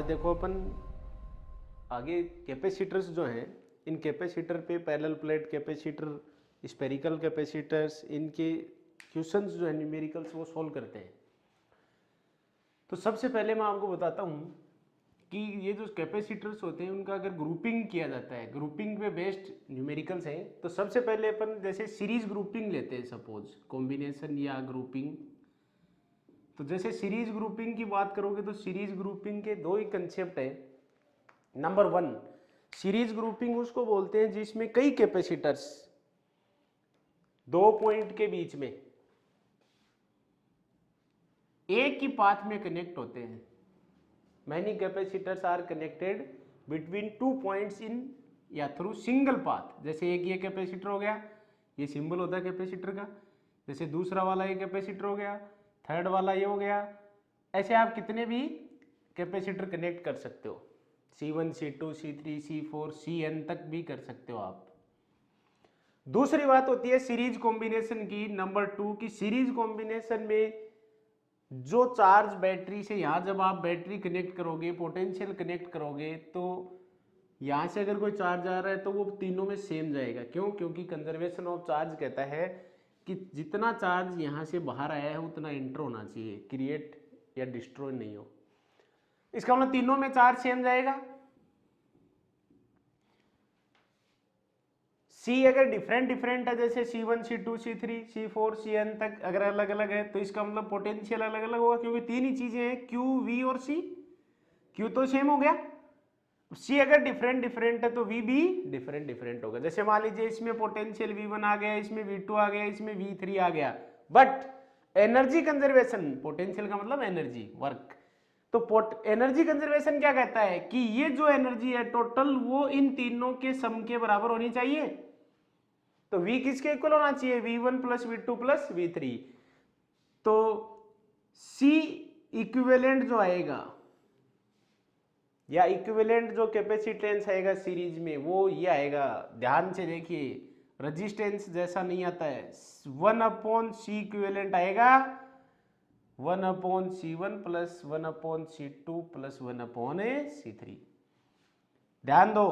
देखो अपन आगे कैपेसिटर्स जो हैं, इन कैपेसिटर पे parallel plate capacitor, spherical capacitors, इनके क्वेश्चंस जो है न्यूमेरिकल्स वो सॉल्व करते हैं। तो सबसे पहले मैं आपको बताता हूँ कि ये जो कैपेसिटर्स होते हैं उनका अगर ग्रुपिंग किया जाता है, ग्रुपिंग पे बेस्ड न्यूमेरिकल्स हैं, तो सबसे पहले अपन जैसे सीरीज ग्रुपिंग लेते हैं, सपोज कॉम्बिनेशन या ग्रुपिंग। तो जैसे सीरीज ग्रुपिंग की बात करोगे तो सीरीज ग्रुपिंग के दो ही कंसेप्ट है। नंबर वन, सीरीज ग्रुपिंग उसको बोलते हैं जिसमें कई कैपेसिटर्स दो पॉइंट के बीच में एक ही पाथ में कनेक्ट होते हैं। Many capacitors are connected between two points in या थ्रू सिंगल पाथ। जैसे एक ये कैपेसिटर हो गया, ये सिंबल होता है कैपेसिटर का। जैसे दूसरा वाला ये कैपेसिटर हो गया, थर्ड वाला ये हो गया। ऐसे आप कितने भी कैपेसिटर कनेक्ट कर सकते हो, C1, C2, C3, C4, Cn तक भी कर सकते हो आप। दूसरी बात होती है सीरीज कॉम्बिनेशन की, नंबर टू की। सीरीज कॉम्बिनेशन में जो चार्ज बैटरी से, यहाँ जब आप बैटरी कनेक्ट करोगे, पोटेंशियल कनेक्ट करोगे, तो यहाँ से अगर कोई चार्ज आ रहा है तो वो तीनों में सेम जाएगा। क्यों? क्योंकि कंजर्वेशन ऑफ चार्ज कहता है कि जितना चार्ज यहाँ से बाहर आया है उतना एंटर होना चाहिए, क्रिएट या डिस्ट्रॉय नहीं हो। इसका मतलब तीनों में चार्ज सेम जाएगा। सी अगर डिफरेंट डिफरेंट है, जैसे C1, C2, C3, C4, Cn तक अगर अलग अलग है, तो इसका मतलब पोटेंशियल अलग अलग होगा, क्योंकि तीन ही चीजें हैं, Q, V और C। Q तो सेम हो गया, C अगर डिफरेंट डिफरेंट है तो V भी डिफरेंट डिफरेंट होगा। जैसे मान लीजिए इसमें पोटेंशियल V1 आ गया, इसमें V2 आ गया, इसमें V3 आ गया, बट एनर्जी कंजर्वेशन, पोटेंशियल का मतलब एनर्जी, वर्क, तो एनर्जी कंजर्वेशन क्या कहता है कि ये जो एनर्जी है टोटल, वो इन तीनों के सम के बराबर होनी चाहिए। तो V किसके इक्वल होना चाहिए? V1 plus V2 plus V3। तो C इक्विवेलेंट जो आएगा या इक्विवेलेंट जो कैपेसिटेंस आएगा सीरीज में, वो ये आएगा, ध्यान से देखिए, रेजिस्टेंस जैसा नहीं आता है, 1/C इक्विवेलेंट आएगा 1/C1 plus 1/C2 plus 1/C3। ध्यान दो,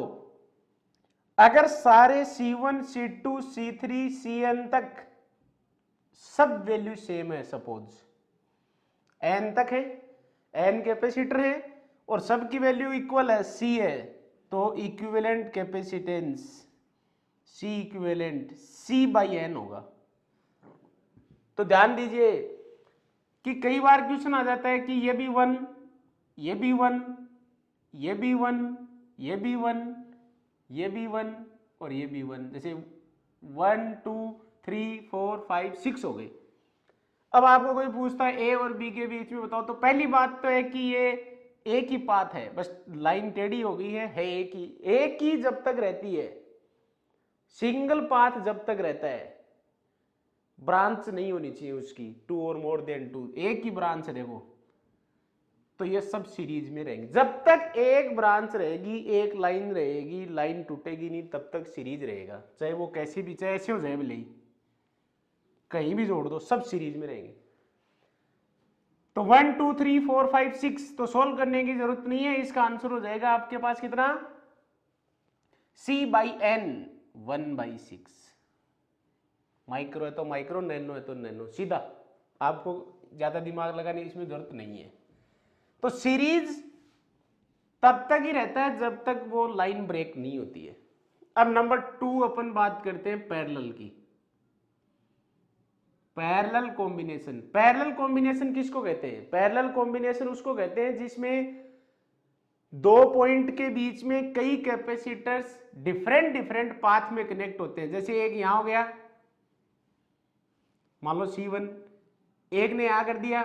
अगर सारे C1, C2, C3, Cn तक सब वैल्यू सेम है, सपोज n तक है, n कैपेसिटर है और सब की वैल्यू इक्वल है, C है, तो equivalent capacitance C equivalent C/n होगा। तो ध्यान दीजिए कि कई बार क्वेश्चन आ जाता है कि ये भी 1, ये भी 1, ये भी 1, ये भी 1, ये भी 1 और ये भी 1, जैसे 1, 2, 3, 4, 5, 6 हो गई। अब आपको कोई पूछता है ए और बी के बीच में बताओ, तो पहली बात तो है कि ये एक ही पाथ है, बस लाइन टेढ़ी हो गई है एक ही जब तक रहती है, सिंगल पाथ जब तक रहता है, ब्रांच नहीं होनी चाहिए उसकी, 2 और मोर देन 2, एक ही ब्रांच है देखो, तो ये सब सीरीज में रहेंगे। जब तक एक ब्रांच रहेगी, एक लाइन रहेगी, लाइन टूटेगी नहीं, तब तक सीरीज रहेगा, चाहे वो कैसी भी, चाहे ऐसे हो जाए भले ही, कहीं भी जोड़ दो, सब सीरीज में रहेंगे। तो 1, 2, 3, 4, 5, 6 तो सोल्व करने की जरूरत नहीं है, इसका आंसर हो जाएगा आपके पास कितना? C/n 1/6। माइक्रो है तो माइक्रो, नैनो है तो नैनो, सीधा, आपको ज्यादा दिमाग लगाने की इसमें जरूरत नहीं है। तो सीरीज तब तक ही रहता है जब तक वो लाइन ब्रेक नहीं होती है। अब नंबर 2 अपन बात करते हैं पैरेलल की। पैरेलल कॉम्बिनेशन, पैरेलल कॉम्बिनेशन किसको कहते हैं? पैरेलल कॉम्बिनेशन उसको कहते हैं जिसमें दो पॉइंट के बीच में कई कैपेसिटर्स डिफरेंट डिफरेंट पाथ में कनेक्ट होते हैं। जैसे एक यहां हो गया, मान लो C1, एक ने यहां कर दिया,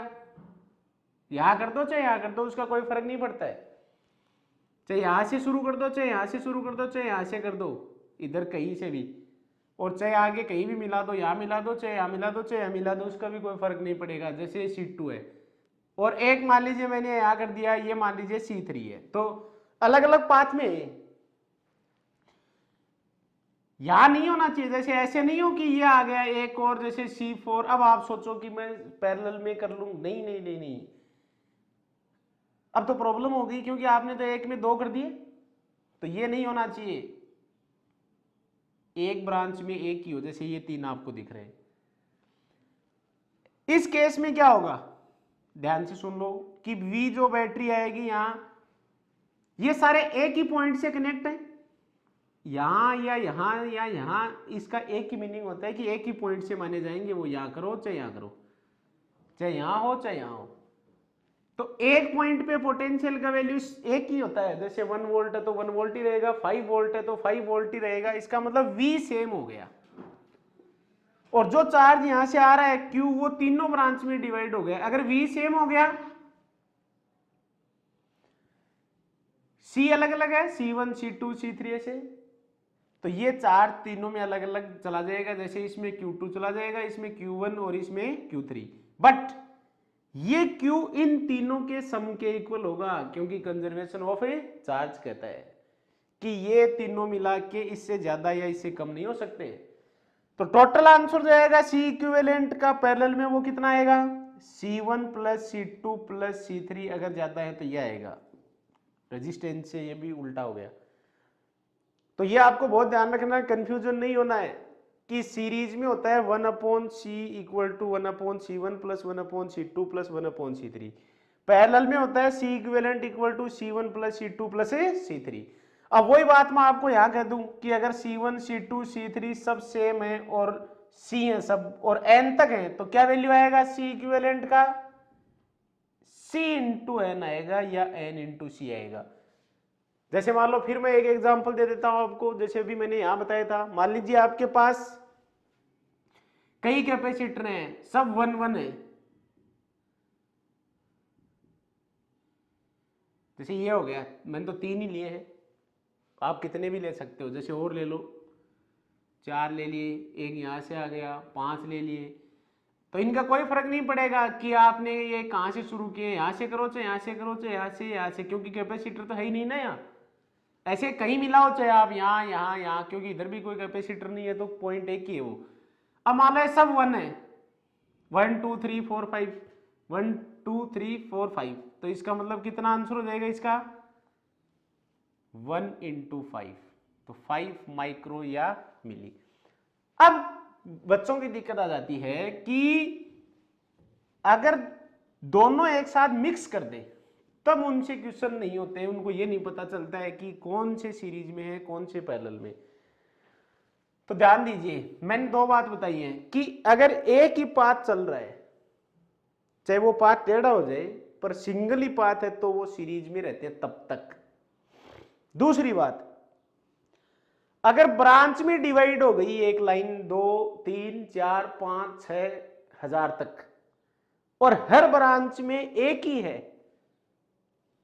यहां कर दो चाहे यहां कर दो, उसका कोई फर्क नहीं पड़ता है, चाहे यहां से शुरू कर दो, चाहे यहां से शुरू कर दो, चाहे यहां से कर दो, इधर कहीं से भी, और चाहे आगे कहीं भी मिला दो, यहां मिला दो, चाहे यहां मिला दो, चाहे यहां मिला दो, उसका भी कोई फर्क नहीं पड़ेगा। जैसे C2 है और एक मान लीजिए मैंने यहां कर दिया, ये मान लीजिए C3 है, तो अलग अलग पाथ में यहां नहीं होना चाहिए। जैसे ऐसे नहीं हो कि ये आ गया एक और, जैसे C4, अब आप सोचो कि मैं पैरेलल में कर लूं, नहीं नहीं नहीं नहीं, अब तो प्रॉब्लम हो गई, क्योंकि आपने तो एक में 2 कर दिए, तो ये नहीं होना चाहिए। एक ब्रांच में एक ही हो, जैसे ये 3 आपको दिख रहे हैं। इस केस में क्या होगा, ध्यान से सुन लो कि V जो बैटरी आएगी यहां, ये सारे एक ही पॉइंट से कनेक्ट है, यहां या यहां या यहां, इसका एक ही मीनिंग होता है कि एक ही पॉइंट से माने जाएंगे, वो यहां करो चाहे यहां करो, चाहे यहां हो चाहे यहां हो। तो एक पॉइंट पे पोटेंशियल का वैल्यू एक ही होता है, जैसे 1 वोल्ट है तो 1 वोल्ट ही रहेगा, 5 वोल्ट है तो 5 वोल्ट ही रहेगा, इसका मतलब V सेम हो गया। और जो चार्ज यहां से आ रहा है Q, वो तीनों ब्रांच में डिवाइड हो गया। अगर V सेम हो गया, C अलग अलग है, C1 C2 C3 ऐसे, तो ये चार्ज तीनों में अलग अलग चला जाएगा, जैसे इसमें Q2 चला जाएगा, इसमें Q1 और इसमें Q3। बट ये Q इन तीनों के सम के इक्वल होगा, क्योंकि कंजर्वेशन ऑफ ए चार्ज कहता है कि ये तीनों मिला के इससे ज्यादा या इससे कम नहीं हो सकते। तो टोटल आंसर जाएगा C इक्विवेलेंट का पैरेलल में वो कितना आएगा, C1 plus C2 plus C3, अगर ज्यादा है तो ये आएगा। रेजिस्टेंस से ये भी उल्टा हो गया। तो ये आपको बहुत ध्यान रखना है, कंफ्यूजन नहीं होना है कि सीरीज में होता है 1/C equal to 1/C1 plus 1/C2 plus 1/C3, parallel में होता है C equivalent equal to C1 plus C2 plus C3। अब वही बात मैं आपको यहां कह दूं कि अगर C1 C2 C3 सब सेम है और C है सब और n तक है, तो क्या वैल्यू आएगा C इक्विवेलेंट का, C इंटू एन आएगा या n इंटू C आएगा। जैसे मान लो, फिर मैं एक एग्जांपल दे देता हूं आपको, जैसे अभी मैंने यहां बताया था, मान लीजिए आपके पास कई कैपेसिटर हैं, सब 1 है, जैसे ये हो गया, मैंने तो 3 ही लिए हैं, आप कितने भी ले सकते हो, जैसे और ले लो, 4 ले लिए, एक यहां से आ गया, 5 ले लिए, तो इनका कोई फर्क नहीं पड़ेगा कि आपने ये कहां से शुरू किए, यहां से करो चाहे यहां से करो चाहे यहां से, क्योंकि कैपेसिटर तो है ही नहीं ना यहाँ, ऐसे कहीं मिलाओ चाहे आप यहाँ यहाँ यहाँ, क्योंकि इधर भी कोई कैपेसिटर नहीं है, तो पॉइंट एक ही है वो। अब मान लो सब 1 है, 1 2 3 4 5, 1 2 3 4 5, तो इसका मतलब कितना आंसर हो जाएगा इसका, 1 इंटू 5, तो 5 माइक्रो या मिली। अब बच्चों की दिक्कत आ जाती है कि अगर दोनों एक साथ मिक्स कर दे तब उनसे क्वेश्चन नहीं होते, उनको ये नहीं पता चलता है कि कौन से सीरीज में है कौन से पैरेलल में। तो ध्यान दीजिए, मैंने 2 बात बताई है कि अगर एक ही पाथ चल रहा है, चाहे वो पाथ टेढ़ा हो जाए, पर सिंगल ही पाथ है, तो वो सीरीज में रहते हैं तब तक। दूसरी बात, अगर ब्रांच में डिवाइड हो गई एक लाइन 2 3 4 5 6 हजार तक, और हर ब्रांच में एक ही है,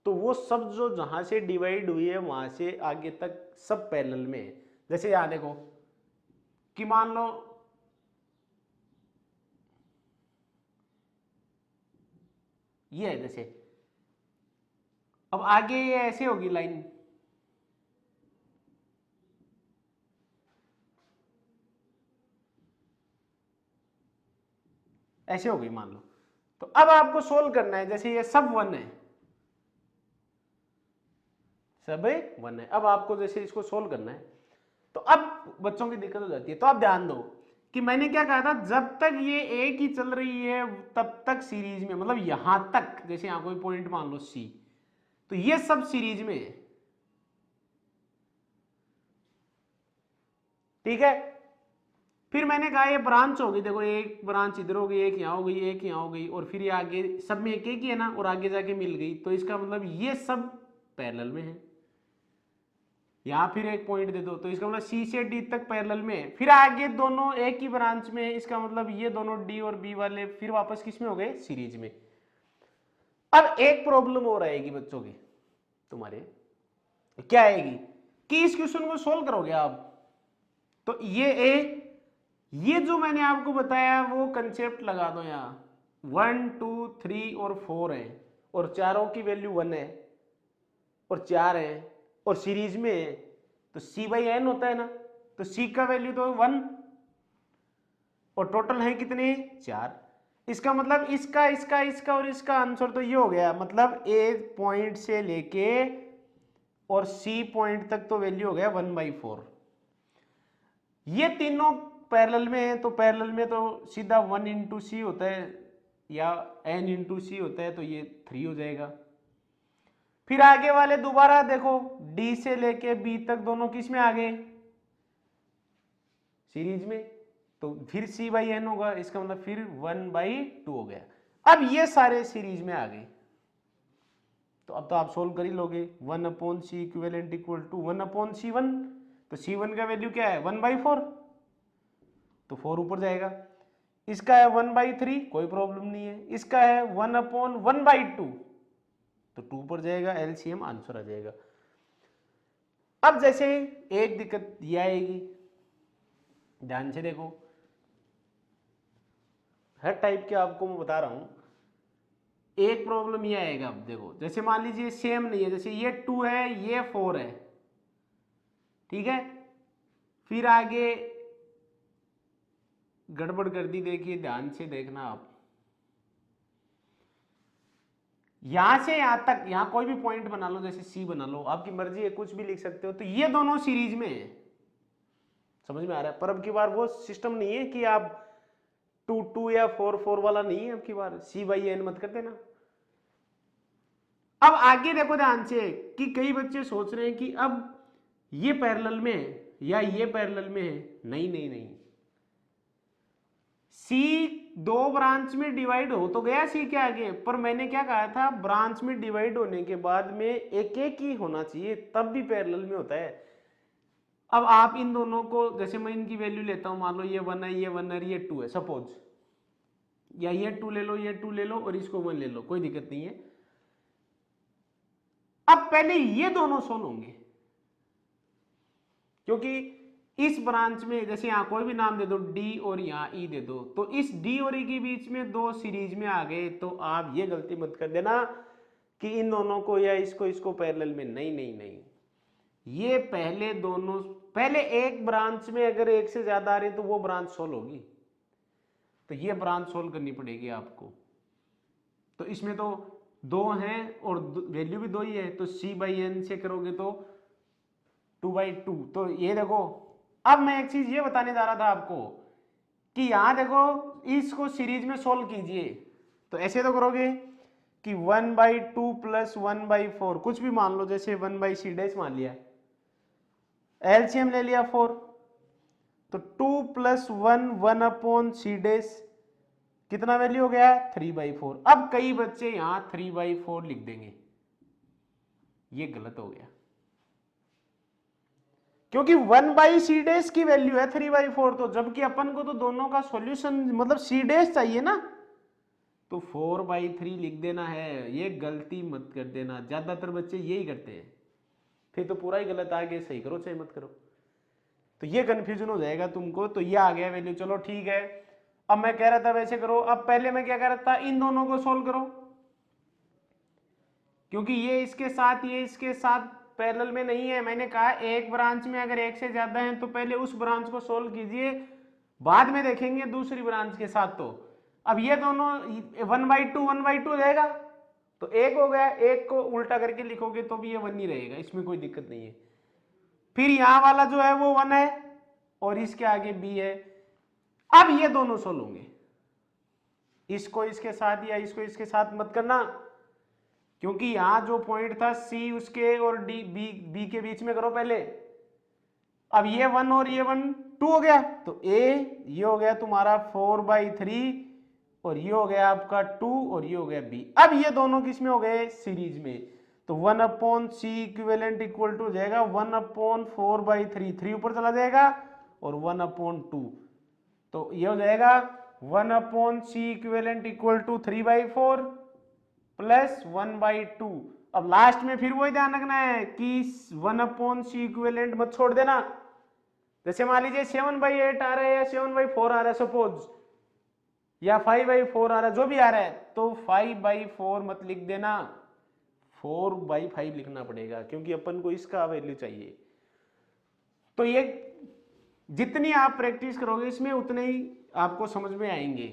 तो वो सब जो जहां से डिवाइड हुई है वहां से आगे तक सब पैरेलल में है। जैसे यहां देखो कि मान लो ये है, जैसे अब आगे ये ऐसे होगी लाइन, ऐसे हो गई मान लो, तो अब आपको सोल्व करना है, जैसे ये सब 1 है, सब 1 है, अब आपको जैसे इसको सोल्व करना है, तो अब बच्चों की दिक्कत हो जाती है। तो आप ध्यान दो कि मैंने क्या कहा था, जब तक ये एक ही चल रही है तब तक सीरीज में, मतलब यहां तक, जैसे यहां कोई पॉइंट मान लो C, तो ये सब सीरीज में है, ठीक है। फिर मैंने कहा ये ब्रांच होगी, देखो एक ब्रांच इधर हो गई, एक यहां हो गई, एक यहां हो गई, और फिर ये आगे सब में एक एक ही है ना, और आगे जाके मिल गई, तो इसका मतलब ये सब पैरेलल में है। यहां फिर एक पॉइंट दे दो, तो इसका मतलब C से D तक पैरेलल में है, फिर आगे दोनों एक ही ब्रांच में है, इसका मतलब ये दोनों D और B वाले फिर वापस किस में हो गए, सीरीज में। अब एक प्रॉब्लम और आएगी बच्चों की तुम्हारे, क्या आएगी कि इस क्वेश्चन को सोल्व करोगे आप, तो ये जो मैंने आपको बताया वो कंसेप्ट लगा दो यहां, 1 2 3 और 4 है, और चारों की वैल्यू 1 है और 4 है और सीरीज में है, तो C/n होता है ना, तो C का वैल्यू तो 1 और टोटल है कितने, 4। इसका मतलब इसका इसका इसका और इसका आंसर तो ये हो गया, मतलब ए पॉइंट से लेके और सी पॉइंट तक तो वैल्यू हो गया 1/4। ये तीनों पैरेलल में है, तो पैरेलल में तो सीधा 1 इंटू सी होता है या n इंटू सी होता है, तो ये 3 हो जाएगा। फिर आगे वाले दोबारा देखो, डी से लेके बी तक दोनों किस में आ गए, सीरीज में, तो फिर सी बाई एन होगा, इसका मतलब फिर 1/2 हो गया। अब ये सारे सीरीज में आ गए, तो अब तो आप सोल्व कर ही लोगे। 1/c equivalent equal to 1/c1, तो c1 का वैल्यू क्या है 1/4, तो 4 ऊपर जाएगा। इसका है 1/3, कोई प्रॉब्लम नहीं है। इसका है 1/1/2, तो 2 ऊपर जाएगा, एलसीएम आंसर आ जाएगा। अब जैसे एक दिक्कत ये आएगी, ध्यान से देखो, हर टाइप के आपको मैं बता रहा हूं। एक प्रॉब्लम ये आएगा, अब देखो जैसे मान लीजिए सेम नहीं है, जैसे ये 2 है ये 4 है, ठीक है, फिर आगे गड़बड़ कर दी, देखिए ध्यान से देखना आप, यहां से यहां तक, यहां कोई भी पॉइंट बना लो, जैसे सी बना लो, आपकी मर्जी है, कुछ भी लिख सकते हो, तो ये दोनों सीरीज में है, समझ में आ रहा है। पर अब की बार वो सिस्टम नहीं है कि आप 2 या 4 वाला नहीं है, अब की बार c/n मत कर देना। अब आगे देखो ध्यान से कि कई बच्चे सोच रहे हैं कि अब ये पैरेलल में है या ये पैरेलल में है, नहीं नहीं नहीं, सी 2 ब्रांच में डिवाइड हो तो गया सी के आगे, पर मैंने क्या कहा था, ब्रांच में डिवाइड होने के बाद में एक एक ही होना चाहिए, तब भी पैरेलल में होता है। अब आप इन दोनों को, जैसे मैं इनकी वैल्यू लेता हूं, मान लो ये 1 है, ये 1 है, ये 2 है सपोज, या ये 2 ले लो, ये 2 ले लो और इसको 1 ले लो, कोई दिक्कत नहीं है। अब पहले ये दोनों सोल्व होंगे, क्योंकि इस ब्रांच में जैसे यहां कोई भी नाम दे दो, डी और यहां ई दे दो, तो इस डी और ई के बीच में 2 सीरीज में आ गए, तो आप ये गलती मत कर देना कि इन दोनों को या इसको पैरेलल में, नहीं नहीं नहीं, ये पहले दोनों, पहले एक ब्रांच में अगर एक से ज्यादा आ रही तो वो ब्रांच सोल्व होगी, तो ये ब्रांच सोल्व करनी पड़ेगी आपको। तो इसमें तो 2 हैं और वैल्यू भी 2 ही है, तो c/n से करोगे तो 2/2। तो ये देखो, अब मैं एक चीज ये बताने जा रहा था आपको कि यहां देखो, इसको सीरीज में सोल्व कीजिए, तो ऐसे तो करोगे कि 1/2 प्लस 1/4, कुछ भी मान लो, जैसे 1/c' मान लिया, एलसीएम ले लिया 4, तो 2 + 1 1/c', कितना वैल्यू हो गया 3/4। अब कई बच्चे यहां 3/4 लिख देंगे, ये गलत हो गया, क्योंकि 1/c' की वैल्यू है 3/4, तो जबकि अपन को तो दोनों का सॉल्यूशन मतलब c' चाहिए ना, तो 4/3 लिख देना है। ये गलती मत कर देना, ज्यादातर बच्चे यही करते हैं, फिर तो पूरा ही गलत आ गया, सही करो चाहे मत करो, तो ये कंफ्यूजन हो जाएगा तुमको। तो ये आ गया वैल्यू, चलो ठीक है। अब मैं कह रहा था वैसे करो, अब पहले मैं क्या कह रहा था, इन दोनों को सोल्व करो, क्योंकि ये इसके साथ ये इसके साथ पैरेलल में नहीं है। मैंने कहा एक ब्रांच में अगर एक से ज्यादा है तो पहले उस ब्रांच को सोल्व कीजिए, बाद में देखेंगे दूसरी ब्रांच के साथ। तो अब ये दोनों 1/2 1/2 रहेगा, तो एक हो गया, एक को उल्टा करके लिखोगे तो भी ये 1 ही रहेगा, इसमें कोई दिक्कत नहीं है। फिर यहां वाला जो है वो 1 है और इसके आगे b है। अब ये दोनों सोल्व होंगे, इसको इसके साथ या इसको इसके साथ मत करना, क्योंकि यहां जो पॉइंट था सी उसके और डी बी के बीच में करो पहले। अब ये 1 और ये 1 2 हो गया, तो ये हो गया तुम्हारा 4/3 और ये हो गया आपका 2 और ये हो गया b। अब ये दोनों किस में हो गए, सीरीज में, तो 1/c इक्विवेलेंट इक्वल टू हो जाएगा 1/4/3, 3 ऊपर चला जाएगा और 1/2, तो ये हो जाएगा 1/c equivalent equal to 3/4 plus 1/2। अब लास्ट में फिर वही ध्यान रखना है कि 1/c इक्विवेलेंट मत छोड़ देना। जैसे मान लीजिए 7/8 आ रहा है या 7/4 आ रहा है सपोज, या 5/4 आ रहा है, जो भी आ रहा है, तो 5/4 मत लिख देना, 4/5 लिखना पड़ेगा, क्योंकि अपन को इसका वैल्यू चाहिए। तो ये जितनी आप प्रैक्टिस करोगे इसमें उतने ही आपको समझ में आएंगे।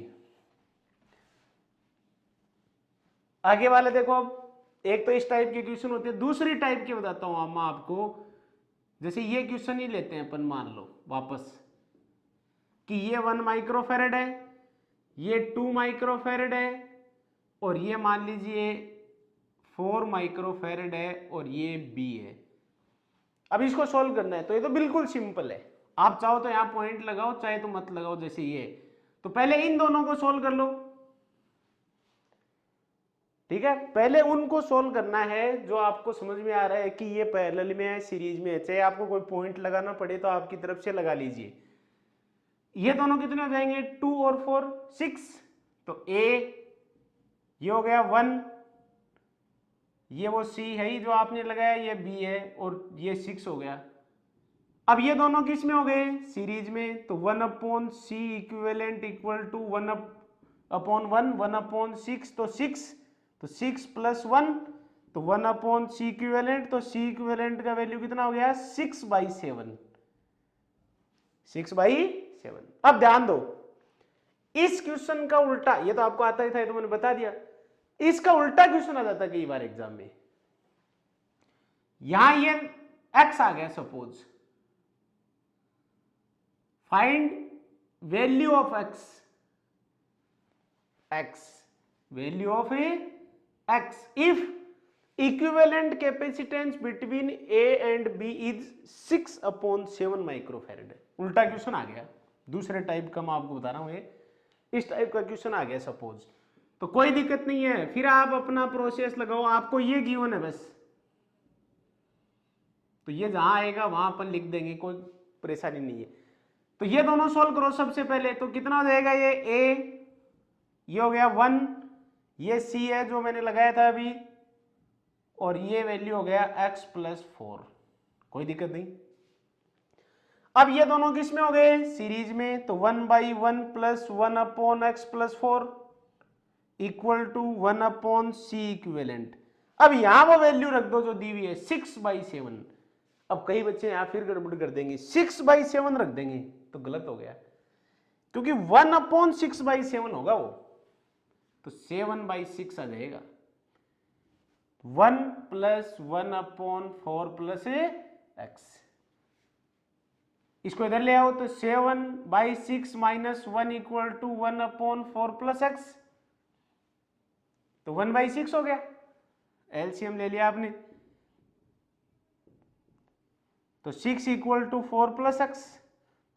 आगे वाले देखो, अब एक तो इस टाइप के क्वेश्चन होते हैं, दूसरी टाइप के बताता हूं मैं आपको। जैसे ये क्वेश्चन ही लेते हैं अपन, मान लो वापस कि ये 1 माइक्रोफेरेड है, ये 2 माइक्रोफेरेड है, और ये मान लीजिए 4 माइक्रोफेरेड है, और ये बी है। अब इसको सोल्व करना है, तो ये तो बिल्कुल सिंपल है। आप चाहो तो यहां पॉइंट लगाओ, चाहे तो मत लगाओ। जैसे ये, तो पहले इन दोनों को सोल्व कर लो, ठीक है। पहले उनको सोल्व करना है जो आपको समझ में आ रहा है कि ये पैरेलल में है, सीरीज में है। चाहे आपको कोई पॉइंट लगाना पड़े तो आपकी तरफ से लगा लीजिए। ये दोनों कितने हो जाएंगे, 2 और 4 6। तो ए ये हो गया 1, ये वो सी है ही जो आपने लगाया, ये बी है, और ये 6 हो गया। अब ये दोनों किस में हो गए, सीरीज में। तो 1 upon C equivalent equal to 1 upon 1, 1 upon 6, तो 6, तो 6 प्लस 1, तो 1 अपॉन सी इक्विवेलेंट, तो सी इक्विवेलेंट का वैल्यू कितना हो गया, 6/7, 6/7। अब ध्यान दो, इस क्वेश्चन का उल्टा, ये तो आपको आता ही था, ये तो मैंने बता दिया। इसका उल्टा क्वेश्चन आ जाता कई बार एग्जाम में। यहां ये x आ गया, suppose find value of x value of x if equivalent capacitance between a and b is 6/7 microfarad. उल्टा क्वेश्चन आ गया, दूसरे टाइप का मैं आपको बता रहा हूं। ये इस टाइप का क्वेश्चन आ गया सपोज, तो कोई दिक्कत नहीं है, फिर आप अपना प्रोसेस लगाओ। आपको ये गिवन है बस, तो ये जहां आएगा वहां अपन लिख देंगे, कोई परेशानी नहीं है। तो ये दोनों सोल्व करो सबसे पहले। तो कितना हो जाएगा, ये ए, ये हो गया 1, ये सी है जो मैंने लगाया था अभी, और ये वैल्यू हो गया x प्लस 4। कोई दिक्कत नहीं। अब ये दोनों किस में हो गए, सीरीज में। तो 1/1 plus 1 upon x plus 4 equal to 1 upon C equivalent. अब यहां वो वैल्यू रख दो जो दी हुई है, 6/7। अब कई बच्चे यहां फिर गड़बड़ कर देंगे, 6/7 रख देंगे, तो गलत हो गया, क्योंकि 1 अपॉन 6/7 होगा वो, तो 7/6 आ जाएगा। 1 प्लस 1 अपॉन 4 प्लस एक्स, इसको इधर ले आओ, तो 7/6 minus 1 equal to 1 upon 4 plus x, तो 1/6 हो गया। एलसीएम ले लिया आपने, तो 6 इक्वल टू 4 प्लस एक्स,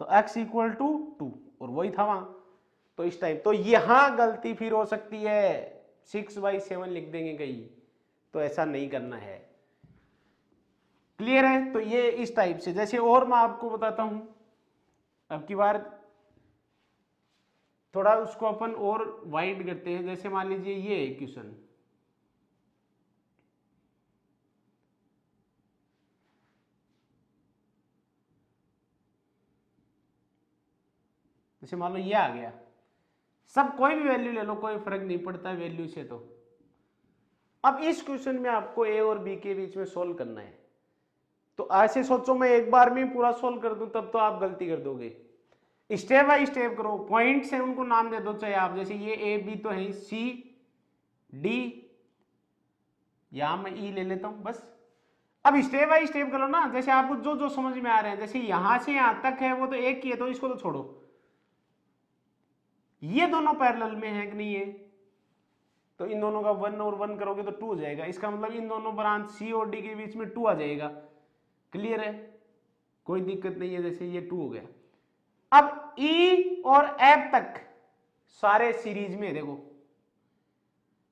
तो x इक्वल टू 2, और वही था वहां। तो इस टाइप, तो यहां गलती फिर हो सकती है, 6/7 लिख देंगे कहीं, तो ऐसा नहीं करना है। क्लियर है। तो ये इस टाइप से, जैसे और मैं आपको बताता हूं, अब की बार थोड़ा उसको अपन और वाइड करते हैं। जैसे मान लीजिए ये क्वेश्चन, जैसे मान लो ये आ गया, सब कोई भी वैल्यू ले लो, कोई फर्क नहीं पड़ता वैल्यू से। तो अब इस क्वेश्चन में आपको ए और बी के बीच में सोल्व करना है। तो ऐसे सोचो मैं एक बार में पूरा सोल्व कर दूं, तब तो आप गलती कर दोगे। स्टेप बाय स्टेप करो, पॉइंट से उनको नाम दे दो चाहे आप, जैसे ये ए बी तो है, सी डी, यहां मैं ई ले लेता हूं बस। अब स्टेप बाय स्टेप करो ना, जैसे आपको जो जो समझ में आ रहे हैं। जैसे यहां से यहां तक है वो तो एक ही है, तो इसको तो छोड़ो। ये दोनों पैरेलल में है कि नहीं है, तो इन दोनों का 1 और 1 करोगे तो 2 हो जाएगा। इसका मतलब इन दोनों ब्रांच सी और डी के बीच में 2 आ जाएगा। क्लियर है, कोई दिक्कत नहीं है। जैसे ये 2 हो गया। अब ई और एफ तक सारे सीरीज में देखो,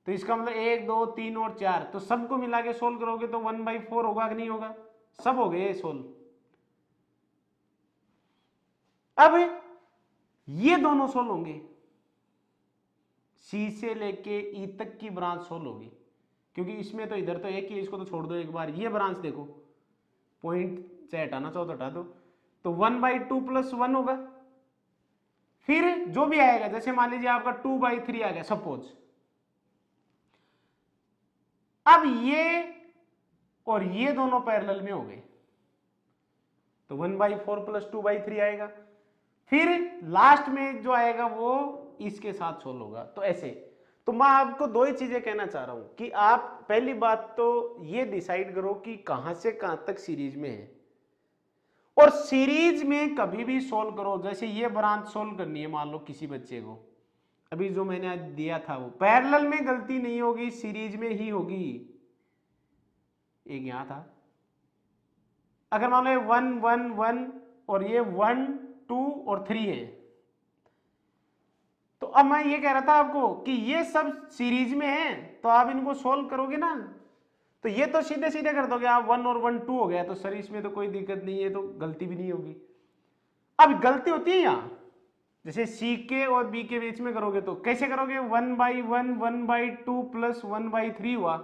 तो इसका मतलब 1 2 3 और 4, तो सबको मिला के सोल्व करोगे तो 1/4 होगा कि नहीं होगा, सब हो गए सोल्व। अब ये दोनों सोल्व होंगे, सी से लेके ई तक की ब्रांच सोल्व होगी, क्योंकि इसमें तो इधर तो एक ही, इसको तो छोड़ दो एक बार। ये ब्रांच देखो, पॉइंट चाहे हटाना चाहो तो हटा दो, तो 1/2 प्लस 1 होगा। फिर जो भी आएगा, जैसे मान लीजिए आपका 2/3 आ गया सपोज। अब ये और ये दोनों पैरेलल में हो गए, तो 1/4 प्लस 2/3 आएगा। फिर लास्ट में जो आएगा वो इसके साथ सोल्व होगा। तो ऐसे, तो मैं आपको दो ही चीजें कहना चाह रहा हूं कि आप पहली बात तो ये डिसाइड करो कि कहां से कहां तक सीरीज में है, और सीरीज में कभी भी सोल्व करो। जैसे ये ब्रांच सोल्व करनी है मान लो किसी बच्चे को, अभी जो मैंने आज दिया था वो पैरेलल में गलती नहीं होगी, सीरीज में ही होगी। एक यहां था, अगर मान लो 1 1 1 और ये 1 2 और 3 है, तो अब मैं ये कह रहा था आपको कि ये सब सीरीज में है, तो आप इनको सोल्व करोगे ना, तो ये तो सीधे सीधे कर दोगे आप, 1 और 1 2 हो गया, तो सर इसमें तो कोई दिक्कत नहीं है, तो गलती भी नहीं होगी। अब गलती होती है यहां, जैसे सी के और बी के बीच में करोगे तो कैसे करोगे, 1/1 1/2 प्लस 1/3 हुआ,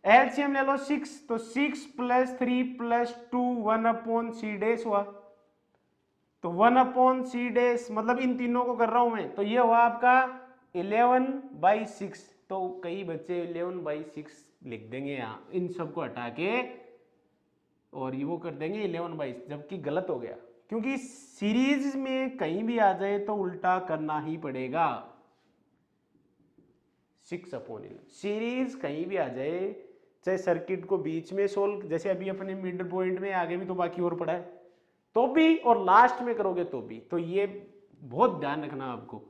एलसीएम ले लो 6, तो 6 + 3 + 2 1/c हुआ, तो 1/c मतलब इन तीनों को कर रहा हूं मैं, तो ये हुआ आपका 11/6। तो कई बच्चे 11/6 लिख देंगे यहां, इन सबको हटा के, और ये वो कर देंगे 11/6, जबकि गलत हो गया, क्योंकि सीरीज में कहीं भी आ जाए तो उल्टा करना ही पड़ेगा। 6/11 सीरीज कहीं भी आ जाए, चाहे सर्किट को बीच में सोल्व, जैसे अभी अपने मिड पॉइंट में, आगे भी तो बाकी और पड़ा है, तो भी, और लास्ट में करोगे तो भी। तो ये बहुत ध्यान रखना आपको।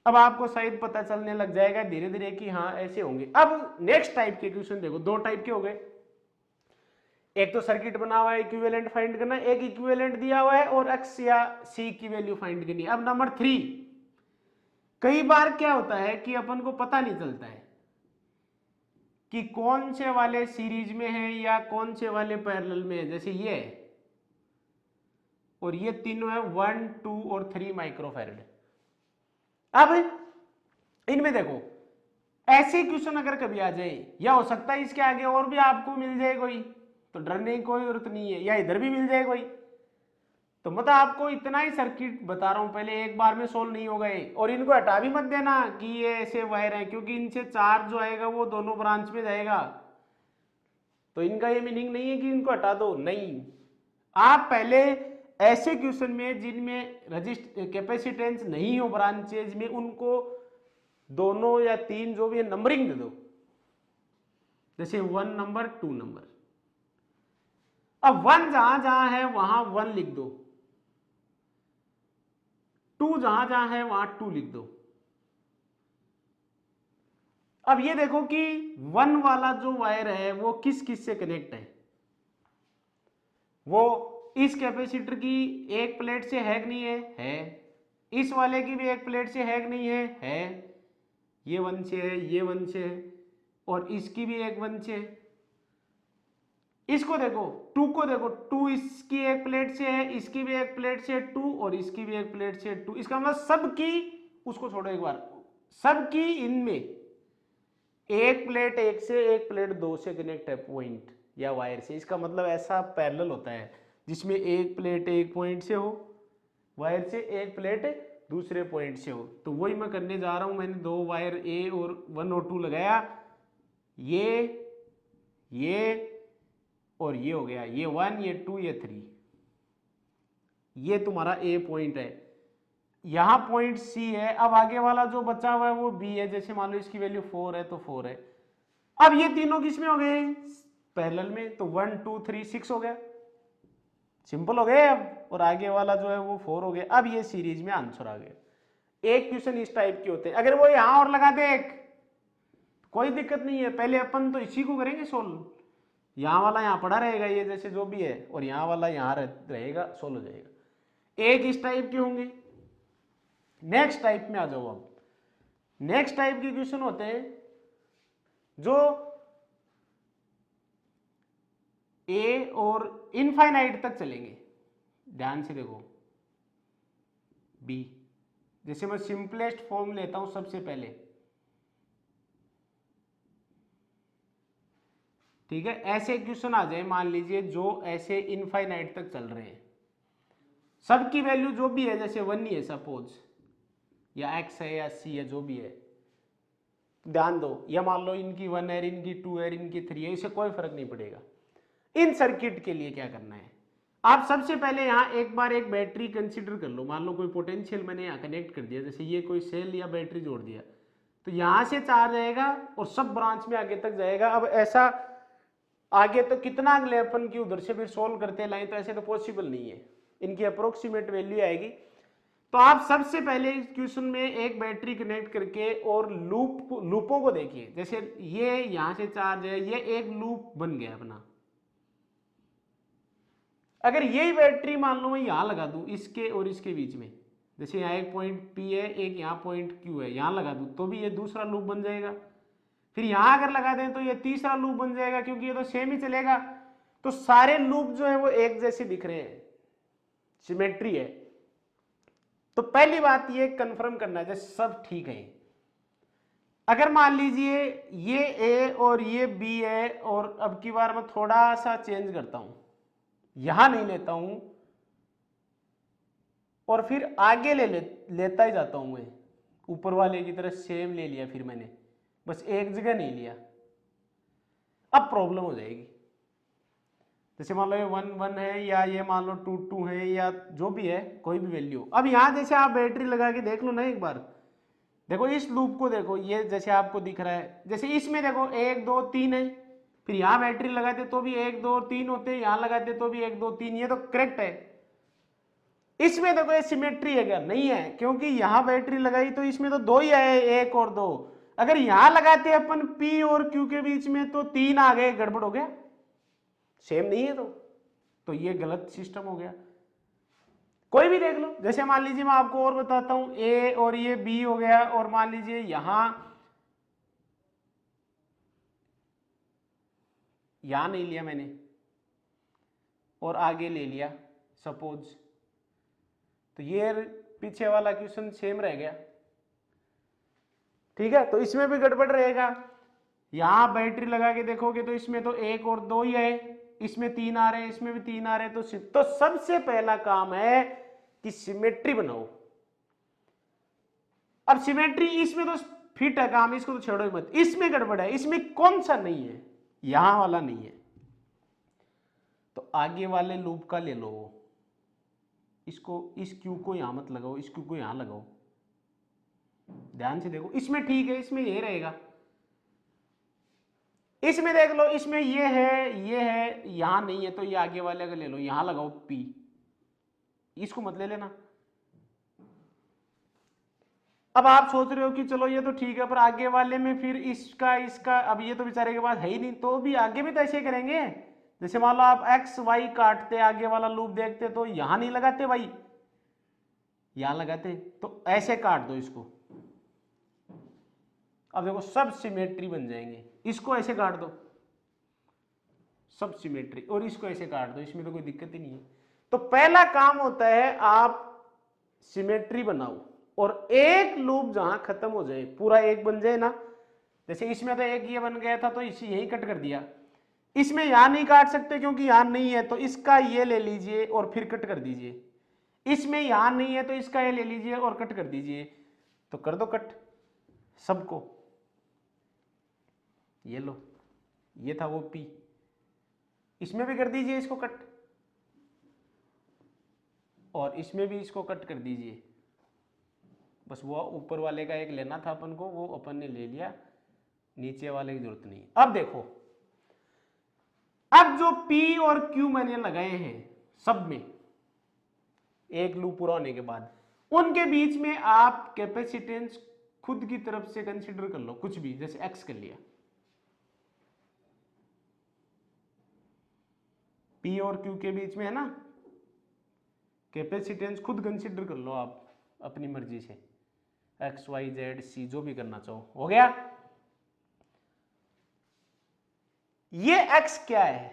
अब आपको शायद पता चलने लग जाएगा धीरे धीरे कि हाँ ऐसे होंगे। अब नेक्स्ट टाइप के क्वेश्चन देखो, दो टाइप के हो गए, एक तो सर्किट बना हुआ है इक्विवेलेंट फाइंड करना, एक इक्विवेलेंट दिया हुआ है और एक्स या सी की वैल्यू फाइंड करनी है। अब नंबर 3, कई बार क्या होता है कि अपन को पता नहीं चलता है कि कौन से वाले सीरीज में है या कौन से वाले पैरेलल में है। जैसे ये और ये तीनों है 1 2 और 3 माइक्रोफैरड। अब इनमें देखो, ऐसे क्वेश्चन अगर कभी आ जाए, या हो सकता है इसके आगे और भी आपको मिल जाए कोई, तो डरने की कोई जरूरत नहीं है, या इधर भी मिल जाए कोई, तो मतलब आपको इतना ही सर्किट बता रहा हूं, पहले एक बार में सोल्व नहीं हो गए। और इनको हटा भी मत देना कि ये ऐसे वायर हैं, क्योंकि इनसे चार्ज जो आएगा वो दोनों ब्रांच में जाएगा, तो इनका ये मीनिंग नहीं है कि इनको हटा दो, नहीं। आप पहले ऐसे क्वेश्चन में जिनमें कैपेसिटेंस नहीं हो ब्रांचेज में, उनको दोनों या तीन जो भी है नंबरिंग दे दो, जैसे 1 नंबर 2 नंबर। अब 1 जहां जहां है वहां 1 लिख दो, 2 जहां जहां है वहां 2 लिख दो। अब ये देखो कि 1 वाला जो वायर है वो किस किस से कनेक्ट है, वो इस कैपेसिटर की एक प्लेट से है कि नहीं है, इस वाले की भी एक प्लेट से है कि नहीं है, ये 1 से है, ये 1 से है, और इसकी भी एक 1 से है। इसको देखो 2 को देखो, 2 इसकी एक प्लेट से है, इसकी भी एक प्लेट से 2 और इसकी भी एक प्लेट से 2। इसका मतलब सबकी, उसको छोड़ो एक बार, सबकी इनमें एक प्लेट 1 से, एक प्लेट 2 से कनेक्ट है पॉइंट या वायर से। इसका मतलब ऐसा पैरेलल होता है जिसमें एक प्लेट एक पॉइंट से हो, वायर से एक प्लेट दूसरे पॉइंट से हो। तो वही मैं करने जा रहा हूं, मैंने दो वायर ए और 1 और 2 लगाया, ये और ये हो गया, ये 1 ये 2 ये 3, ये तुम्हारा ए पॉइंट है, यहां पॉइंट सी है। अब आगे वाला जो बचा हुआ है वो बी है, जैसे मान लो इसकी वैल्यू 4 है तो 4 है। अब ये तीनों किसमें हो गए, पैरेलल में, तो 1 2 3 6 हो गया, सिंपल हो गए अब। और आगे वाला जो है वो 4 हो गया। अब ये सीरीज में आंसर आ गया। एक क्वेश्चन इस टाइप के होते हैं, अगर वो यहां और लगा दे एक, कोई दिक्कत नहीं है, पहले अपन तो इसी को करेंगे सोल्व। यहां वाला यहां पड़ा रहेगा, ये जैसे जो भी है, और यहां वाला यहां रहेगा, सोल्व हो जाएगा। एक इस टाइप के होंगे। नेक्स्ट टाइप में आ जाओ। अब नेक्स्ट टाइप के क्वेश्चन होते हैं जो ए और इनफाइनाइट तक चलेंगे। ध्यान से देखो, बी, जैसे मैं सिंपलेस्ट फॉर्म लेता हूं सबसे पहले, ठीक है। ऐसे क्वेश्चन आ जाए मान लीजिए जो ऐसे इनफाइनाइट तक चल रहे हैं, सबकी वैल्यू जो भी है, जैसे 1 ही है सपोज, या x है या c है, जो भी है, ध्यान दो, या मान लो इनकी 1 है, इनकी 2 है, इनकी 3 है, इससे कोई फर्क नहीं पड़ेगा। इन सर्किट के लिए क्या करना है, आप सबसे पहले यहाँ एक बार एक बैटरी कंसीडर कर लो, मान लो कोई पोटेंशियल मैंने यहाँ कनेक्ट कर दिया, जैसे ये कोई सेल या बैटरी जोड़ दिया, तो यहाँ से चार्ज आएगा और सब ब्रांच में आगे तक जाएगा। अब ऐसा आगे तो कितना अगले अपन की उधर से फिर सोल्व करते हैं लाइन, तो ऐसे तो पॉसिबल नहीं है, इनकी अप्रोक्सीमेट वैल्यू आएगी। तो आप सबसे पहले इस क्वेश्चन में एक बैटरी कनेक्ट करके और लूपों को देखिए, जैसे ये यहां से चार्ज है, ये एक लूप बन गया अपना। अगर यही बैटरी मान लो मैं यहां लगा दूं इसके और इसके बीच में, जैसे यहाँ एक पॉइंट P है, एक यहाँ पॉइंट Q है, यहां लगा दूं तो भी ये दूसरा लूप बन जाएगा। फिर यहां अगर लगा दें तो ये तीसरा लूप बन जाएगा, क्योंकि ये तो सेम ही चलेगा। तो सारे लूप जो है वो एक जैसे दिख रहे हैं, सिमेट्री है। तो पहली बात ये कंफर्म करना है जैसे सब ठीक है। अगर मान लीजिए ये A और ये B है, और अब की बार मैं थोड़ा सा चेंज करता हूं, यहां नहीं लेता हूं और फिर आगे लेता ही जाता हूं मैं, ऊपर वाले की तरह सेम ले लिया, फिर मैंने बस एक जगह नहीं लिया। अब प्रॉब्लम हो जाएगी, जैसे मान लो ये 1 1 है, या ये मान लो 2 2 है, या जो भी है कोई भी वैल्यू। अब यहां जैसे आप बैटरी लगा के देख लो ना एक बार, देखो इस लूप को देखो, ये जैसे आपको दिख रहा है, जैसे इसमें देखो 1 2 3 है, फिर यहां बैटरी लगाते तो भी 1 2 3 होते, यहां लगाते तो भी 1 2 3, ये तो करेक्ट है। इसमें देखो ये सिमेट्री है क्या? नहीं है, क्योंकि यहां बैटरी लगाई तो इसमें तो 2 ही आए, 1 और 2। अगर यहां लगाते अपन P और Q के बीच में तो 3 आ गए, गड़बड़ हो गया, सेम नहीं है तो ये गलत सिस्टम हो गया। कोई भी देख लो, जैसे मान लीजिए मैं आपको और बताता हूं, A और ये B हो गया, और मान लीजिए यहां नहीं लिया मैंने और आगे ले लिया सपोज, तो ये पीछे वाला क्वेश्चन सेम रह गया। ठीक है, तो इसमें भी गड़बड़ रहेगा। यहां बैटरी लगा के देखोगे तो इसमें तो 1 और 2 ही है, इसमें 3 आ रहे हैं, इसमें भी 3 आ रहे हैं। तो सबसे पहला काम है कि सिमेट्री बनाओ। अब सिमेट्री इसमें तो फिट है काम, इसको तो छोड़ो ही मत। इसमें गड़बड़ है, इसमें कौन सा नहीं है? यहां वाला नहीं है, तो आगे वाले लूप का ले लो। इसको, इस क्यू को यहां मत लगाओ, इस क्यू को यहां लगाओ। ध्यान से देखो, इसमें ठीक है, इसमें ये रहेगा। इसमें देख लो, इसमें ये है, ये है, यहां नहीं है, तो ये आगे वाले का ले लो, यहां लगाओ P, इसको मत ले लेना। अब आप सोच रहे हो कि चलो ये तो ठीक है, पर आगे वाले में फिर इसका अब ये तो बेचारे के पास है ही नहीं, तो भी आगे भी तो ऐसे करेंगे। जैसे मान लो आप x y काटते, आगे वाला लूप देखते, तो यहां नहीं लगाते भाई, यहां लगाते, तो ऐसे काट दो इसको। अब देखो सब सिमेट्री बन जाएंगे। इसको ऐसे काट दो, सब सिमेट्री, और इसको ऐसे काट दो, इसमें तो कोई दिक्कत ही नहीं है। तो पहला काम होता है आप सिमेट्री बनाओ, और एक लूप जहां खत्म हो जाए, पूरा एक बन जाए ना। जैसे इसमें तो एक ये बन गया था, तो इसे यही कट कर दिया। इसमें यहां नहीं काट सकते क्योंकि यहां नहीं है, तो इसका ये ले लीजिए और फिर कट कर दीजिए। इसमें यहां नहीं है तो इसका ये ले लीजिए और कट कर दीजिए, तो कर दो कट सबको। ये लो, ये था वो P, इसमें भी कर दीजिए इसको कट, और इसमें भी इसको कट कर दीजिए। बस वो ऊपर वाले का एक लेना था अपन को, वो अपन ने ले लिया, नीचे वाले की जरूरत नहीं। अब देखो, अब जो P और Q मैंने लगाए हैं सब में, एक लूप पूरा होने के बाद, उनके बीच में आप कैपेसिटेंस खुद की तरफ से कंसीडर कर लो, कुछ भी, जैसे X कर लिया। P और Q के बीच में है ना, कैपेसिटेंस खुद कंसीडर कर लो आप अपनी मर्जी से, X Y Z C जो भी करना चाहो। हो गया? ये X क्या है?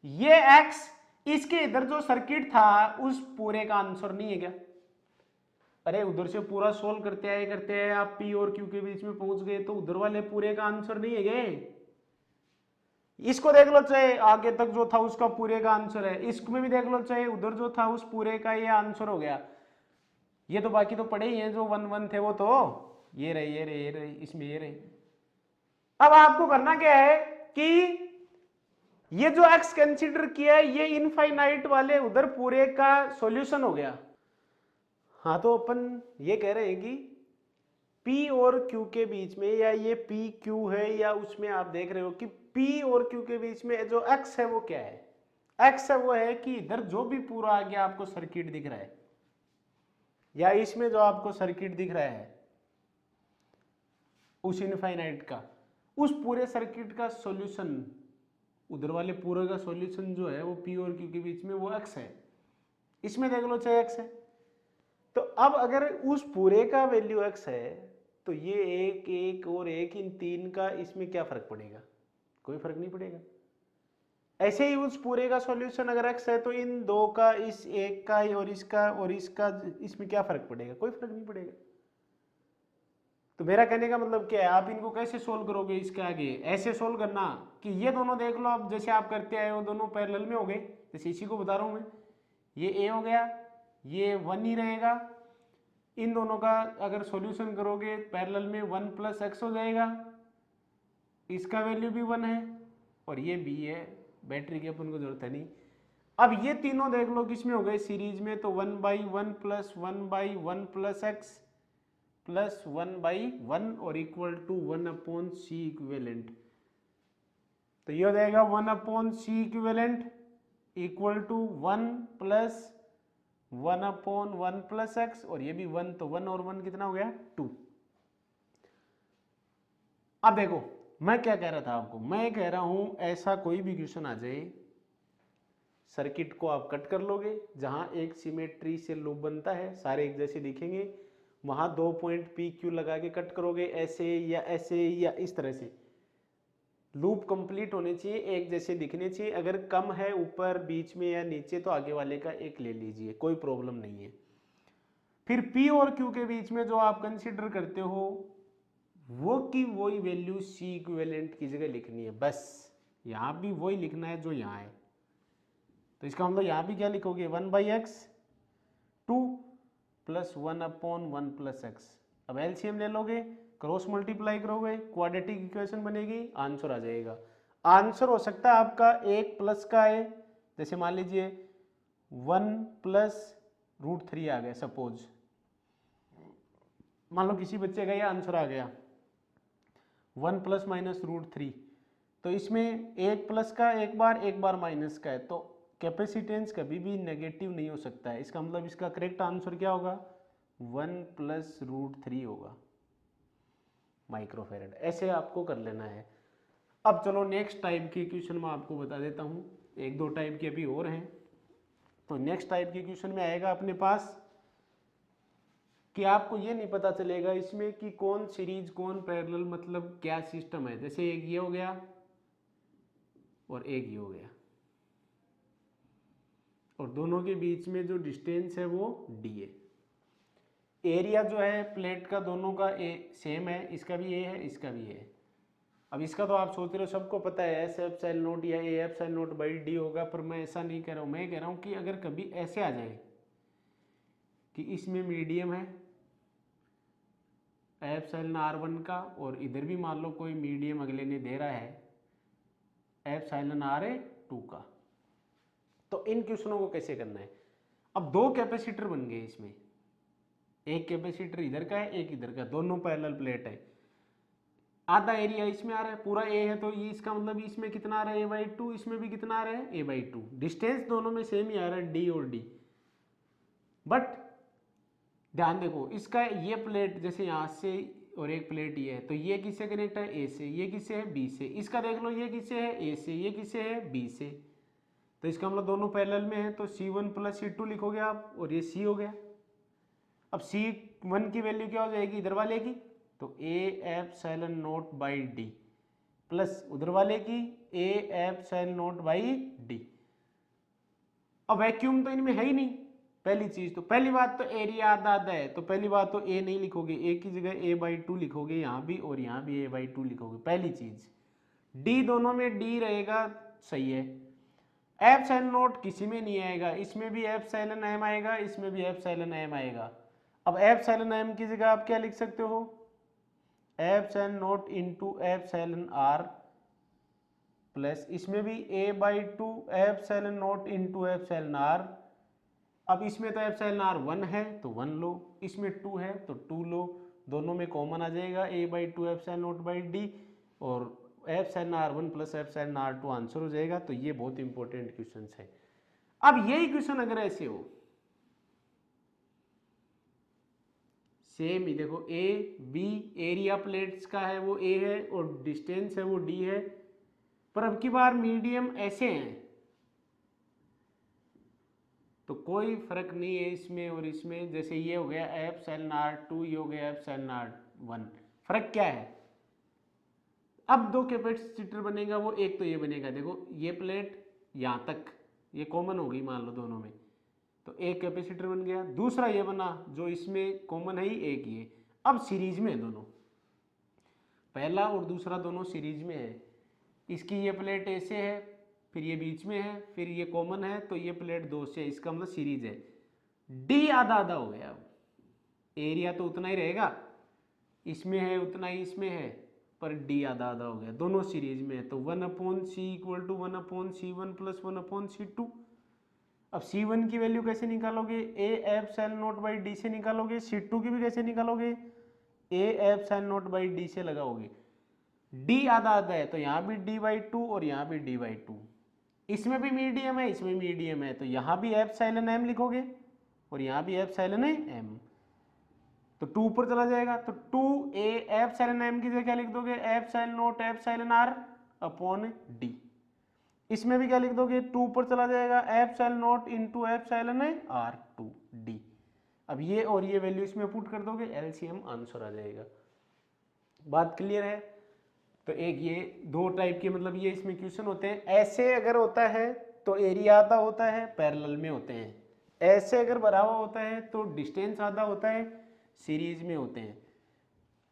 ये X इसके इधर जो सर्किट था उस पूरे का आंसर नहीं है क्या? अरे उधर से पूरा सोल्व करते आए आप P और Q के बीच में पहुंच गए, तो उधर वाले पूरे का आंसर नहीं है गए। इसको देख लो, चाहे आगे तक जो था उसका पूरे का आंसर है। इसमें भी देख लो, चाहे उधर जो था उस पूरे का ये आंसर हो गया। ये तो बाकी तो पड़े ही हैं, जो 1 1 थे वो तो ये रहे, ये रहे, ये रहे, इसमें ये रहे। अब आपको करना क्या है कि ये जो x कंसीडर किया है ये इनफाइनाइट वाले उधर पूरे का सॉल्यूशन हो गया। हाँ तो अपन ये कह रहे हैं कि P और Q के बीच में, या ये P Q है या उसमें आप देख रहे हो कि P और Q के बीच में जो x है वो क्या है? x है वो है कि इधर जो भी पूरा आगे आपको सर्किट दिख रहा है, या इसमें जो आपको सर्किट दिख रहा है उस इनफाइनाइट का, उस पूरे सर्किट का सॉल्यूशन, उधर वाले पूरे का सॉल्यूशन जो है वो P और Q के बीच में वो x है। इसमें देख लो चाहे x है। तो अब अगर उस पूरे का वैल्यू x है तो ये एक एक और एक, इन तीन का इसमें क्या फर्क पड़ेगा? कोई फर्क नहीं पड़ेगा। ऐसे ही उस पूरे का सॉल्यूशन अगर x है तो इन दो का, इस एक का और इसका इसमें क्या फर्क पड़ेगा? कोई फर्क नहीं पड़ेगा। तो मेरा कहने का मतलब क्या है, आप इनको कैसे सोल्व करोगे इसके आगे? ऐसे सोल्व करना कि ये दोनों देख लो, अब जैसे आप करते आए हो दोनों पैरेलल में हो गए, जैसे इसी को बता रहा हूं मैं, ये a हो गया, ये 1 ही रहेगा। इन दोनों का अगर सॉल्यूशन करोगे पैरेलल में 1 प्लस एक्स हो जाएगा, इसका वैल्यू भी 1 है, और ये b है, बैटरी की अपन को जरूरत है नहीं। अब ये तीनों देख लो किसमें हो गए सीरीज में, तो 1/1 प्लस 1/1 प्लस एक्स प्लस 1/1 और इक्वल टू 1/c इक्विवेलेंट। तो ये हो जाएगा 1/c equivalent equal to 1 plus 1/1 plus x, और ये भी 1, तो 1 और 1 कितना हो गया? 2। अब देखो मैं क्या कह रहा था आपको, मैं कह रहा हूं ऐसा कोई भी क्वेश्चन आ जाए, सर्किट को आप कट कर लोगे, जहां एक सिमेट्री से लूप बनता है, सारे एक जैसे दिखेंगे, वहां 2 पॉइंट पी क्यू लगा के कट करोगे, ऐसे या इस तरह से। लूप कंप्लीट होने चाहिए, एक जैसे दिखने चाहिए। अगर कम है ऊपर, बीच में या नीचे, तो आगे वाले का एक ले लीजिए, कोई प्रॉब्लम नहीं है। फिर P और Q के बीच में जो आप कंसीडर करते हो वो की वही वैल्यू C इक्विवेलेंट की जगह लिखनी है, बस। यहां भी वही लिखना है जो यहां है। तो इसका मतलब यहां भी क्या लिखोगे? 1/x 2 plus 1/1 plus x. अब एलसीएम ले लोगे, क्रॉस मल्टीप्लाई करोगे, क्वाड्रेटिक इक्वेशन बनेगी, आंसर आ जाएगा। आंसर हो सकता है आपका 1 प्लस का है, जैसे मान लीजिए 1 प्लस √3 आ गया, सपोज मान लो किसी बच्चे का ये आंसर आ गया 1 प्लस माइनस √3। तो इसमें 1 प्लस का एक बार माइनस का है, तो कैपेसिटेंस कभी भी नेगेटिव नहीं हो सकता है। इसका मतलब इसका करेक्ट आंसर क्या होगा? 1 प्लस √3 होगा माइक्रोफेरेड। ऐसे आपको कर लेना है। अब चलो नेक्स्ट टाइप की क्वेश्चन मैं आपको बता देता हूँ, एक दो टाइप के अभी और हैं। तो नेक्स्ट टाइप के क्वेश्चन में आएगा अपने पास कि आपको ये नहीं पता चलेगा इसमें कि कौन सीरीज कौन पैरेलल, मतलब क्या सिस्टम है। जैसे एक ये हो गया और एक ये हो गया, और दोनों के बीच में जो डिस्टेंस है वो d है। एरिया जो है प्लेट का दोनों का सेम है, इसका भी ए है, इसका भी है। अब इसका तो आप सोच रहे हो सबको पता है S/0 या A/0/d होगा, पर मैं ऐसा नहीं कह रहा हूँ। मैं कह रहा हूँ कि अगर कभी ऐसे आ जाए कि इसमें मीडियम है ε/r1 का, और इधर भी मान लो कोई मीडियम अगले ने दे रहा है ε/r2 का, तो इन क्वेश्चनों को कैसे करना है? अब दो कैपेसिटर बन गए इसमें, एक कैपेसिटर इधर का है, एक इधर का, दोनों पैरेलल प्लेट है। आधा एरिया इसमें आ रहा है, पूरा ए है, तो ये इसका मतलब इसमें कितना आ रहा है? a/2। इसमें भी कितना आ रहा है? a/2। डिस्टेंस दोनों में सेम ही आ रहा है, d और d। बट ध्यान देखो, इसका ये प्लेट जैसे यहाँ से और एक प्लेट ये है, तो ये किससे कनेक्ट है? ए से। ये किससे है? बी से। इसका देख लो, ये किससे है? ए से। ये किससे है? बी से। तो इसका मतलब दोनों पैरेलल में है, तो C1 प्लस C2 लिखोगे आप, और ये C हो गया। अब C1 की वैल्यू क्या हो जाएगी इधर वाले की? तो A/0/d प्लस उधर वाले की A/0/d। अब वैक्यूम तो इनमें है ही नहीं। पहली चीज तो, पहली बात तो एरिया आधा आधा है, तो पहली बात तो a नहीं लिखोगे, a की जगह a/2 लिखोगे, यहाँ भी और यहाँ भी a/2 लिखोगे, पहली चीज। d दोनों में d रहेगा, सही है। ε0 किसी में नहीं आएगा, इसमें भी ε/m आएगा, इसमें भी ε/m आएगा। अब ε/m की जगह आप क्या लिख सकते हो? ε0 इंटू ε/r प्लस इसमें भी a/2 epsilon naught into epsilon r. अब इसमें तो एप्सिलॉन आर 1 है तो 1 लो, इसमें 2 है तो 2 लो, दोनों में कॉमन आ जाएगा a/2 epsilon not by D और epsilon R 1 plus epsilon R 2 answer हो जाएगा। तो ये बहुत इंपॉर्टेंट क्वेश्चन है। अब यही क्वेश्चन अगर ऐसे हो, सेम ही देखो ए बी, एरिया प्लेट्स का है वो ए है और डिस्टेंस है वो डी है, पर अब की बार मीडियम ऐसे हैं तो कोई फर्क नहीं है इसमें और इसमें। जैसे ये हो गया एप्सिलॉन आर 2, ये हो गया एप्सिलॉन आर 1, फर्क क्या है? अब दो कैपेसिटर बनेगा, वो एक तो ये बनेगा, देखो ये प्लेट यहाँ तक ये कॉमन होगी मान लो दोनों में, तो एक कैपेसिटर बन गया। दूसरा ये बना जो इसमें कॉमन है ही एक ये, अब सीरीज में है दोनों, पहला और दूसरा दोनों सीरीज में है। इसकी ये प्लेट ऐसे है, फिर ये बीच में है, फिर ये कॉमन है तो ये प्लेट दो से, इसका मतलब सीरीज है। डी आधा आधा हो गया, अब एरिया तो उतना ही रहेगा, इसमें है उतना ही इसमें है, पर डी आधा आधा हो गया, दोनों सीरीज में है। तो 1/c equal to 1/c1 plus 1/c2। अब c1 की वैल्यू कैसे निकालोगे? ए एप्सिलॉन नॉट बाई डी से निकालोगे। c2 की भी कैसे निकालोगे? ए एप्सिलॉन नॉट बाई डी से लगाओगे। डी आधा आधा है तो यहाँ भी d/2 और यहाँ भी d/2, इसमें भी मीडियम है इसमें मीडियम है, तो यहाँ भी एप्सिलॉन m लिखोगे और यहाँ भी एप्सिलॉन m, तो 2 ऊपर चला जाएगा तो 2a एप्सिलॉन m की जगह क्या लिख दोगे? Epsilon not epsilon r upon D. इसमें भी क्या लिख दोगे? 2 ऊपर चला जाएगा, epsilon naught into epsilon r 2d। अब ये और ये वैल्यू इसमें पुट कर दोगे, एलसीएम आंसर आ जाएगा। बात क्लियर है? तो एक ये दो टाइप के मतलब ये इसमें क्वेश्चन होते हैं। ऐसे अगर होता है तो एरिया आधा होता है, पैरेलल में होते हैं। ऐसे अगर भरा हुआ होता है तो डिस्टेंस आधा होता है, सीरीज में होते हैं।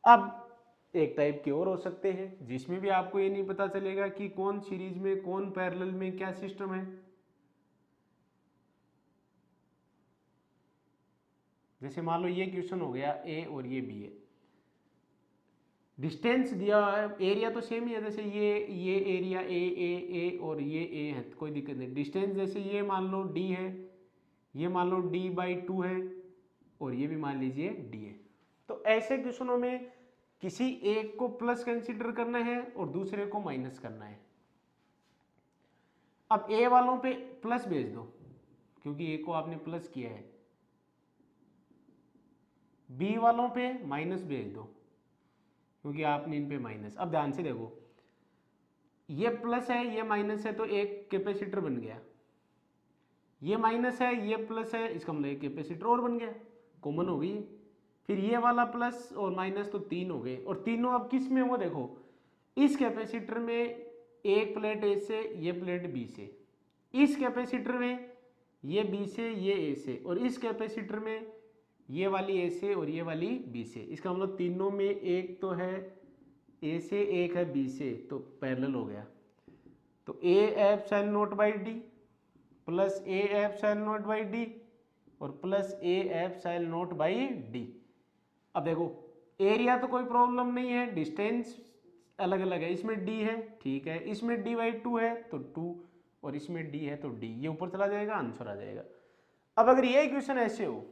अब एक टाइप के और हो सकते हैं जिसमें भी आपको ये नहीं पता चलेगा कि कौन सीरीज में कौन पैरेलल में, क्या सिस्टम है। जैसे मान लो ये क्वेश्चन हो गया ए और ये बी है, डिस्टेंस दिया है, एरिया तो सेम ही है, जैसे ये एरिया ए और ये ए है तो कोई दिक्कत नहीं। डिस्टेंस जैसे ये मान लो डी है, ये मान लो d/2 है और ये भी मान लीजिए d है। तो ऐसे क्वेश्चनों में किसी एक को प्लस कंसीडर करना है और दूसरे को माइनस करना है। अब ए वालों पे प्लस भेज दो क्योंकि ए को आपने प्लस किया है, बी वालों पे माइनस भेज दो क्योंकि आपने इन पे माइनस। अब ध्यान से देखो, ये प्लस है ये माइनस है तो एक कैपेसिटर बन गया, ये माइनस है ये प्लस है, इसका मतलब एक कैपेसिटर और बन गया, कॉमन हो गई। फिर ये वाला प्लस और माइनस तो 3 हो गए, और तीनों अब किस में हो? देखो इस कैपेसिटर में एक प्लेट ए से, ये प्लेट बी से, इस कैपेसिटर में ये बी से ये ए से, और इस कैपेसिटर में ये वाली ए से और ये वाली बी से। इसका मतलब तीनों में एक तो है ए से एक है बी से, तो पैरेलल हो गया। तो a epsilon not by D plus a epsilon not by D और plus a epsilon not by D. अब देखो एरिया तो कोई प्रॉब्लम नहीं है, डिस्टेंस अलग अलग है, इसमें डी है ठीक है, इसमें d/2 है तो 2 और इसमें d है तो d, ये ऊपर चला जाएगा आंसर आ जाएगा। अब अगर ये इक्वेशन ऐसे हो,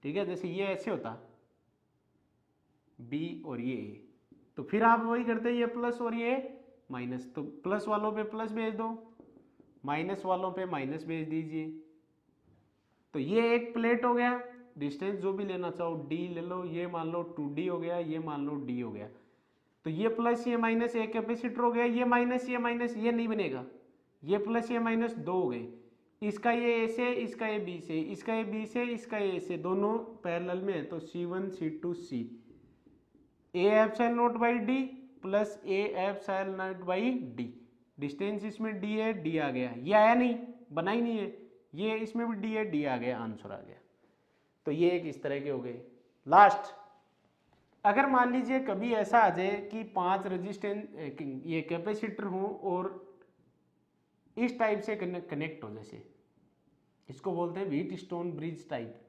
ठीक है, जैसे ये ऐसे होता b और ये a, तो फिर आप वही करते ये प्लस और ये माइनस, तो प्लस वालों पे प्लस भेज दो, माइनस वालों पे माइनस भेज दीजिए। तो ये एक प्लेट हो गया, डिस्टेंस जो भी लेना चाहो d ले लो, ये मान लो 2d हो गया, ये मान लो d हो गया। तो ये प्लस ये माइनस एक कैपेसिटर हो गया, ये माइनस ये नहीं बनेगा, ये प्लस ये माइनस 2 हो गए। इसका ये ए से, इसका ये बी से, इसका ये बी से, इसका ये ए से, दोनों पैरेलल में है तो C1 C2 C, A epsilon not by D plus a epsilon not by D. Distance इसमें d है, d आ गया, ये आया नहीं, बना ही नहीं है, ये इसमें भी d है, d आ गया, आंसर आ गया। तो ये एक इस तरह के हो गए। लास्ट, अगर मान लीजिए कभी ऐसा आ जाए कि 5 रेजिस्टेंस ये कैपेसिटर हो और इस टाइप से कनेक्ट हो, जैसे इसको बोलते हैं Wheatstone bridge type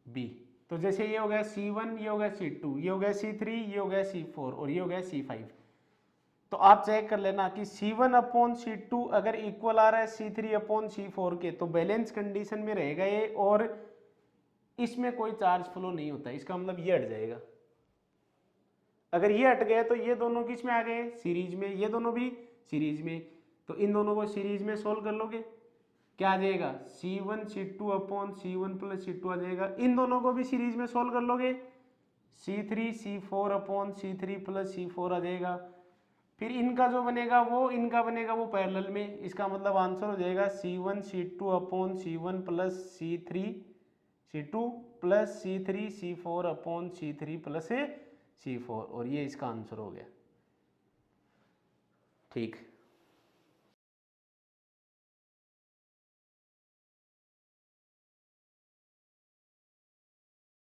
B, तो जैसे ये हो गया C1, ये हो गया C2, ये हो गया C3, ये हो गया C4 और ये हो गया C5। तो आप चेक कर लेना कि C1 अपॉन C2 अगर इक्वल आ रहा है C3 अपॉन C4 के, तो बैलेंस कंडीशन में रहेगा ये, और इसमें कोई चार्ज फ्लो नहीं होता, इसका मतलब ये हट जाएगा। अगर ये हट गए तो ये दोनों किस में आ गए, सीरीज में, ये दोनों भी सीरीज में, तो इन दोनों को सीरीज में सोल्व कर लोगे, क्या आ जाएगा C1 C2 upon C1 plus C2 आ जाएगा। इन दोनों को भी सीरीज में सोल्व कर लोगे, C3 C4 upon C3 plus C4 आ जाएगा। फिर इनका जो बनेगा वो, इनका बनेगा वो पैरेलल में, इसका मतलब आंसर हो जाएगा C1 C2 upon C1 plus C3 C2 plus C3 C4 upon C3 plus C4, और ये इसका आंसर हो गया। ठीक।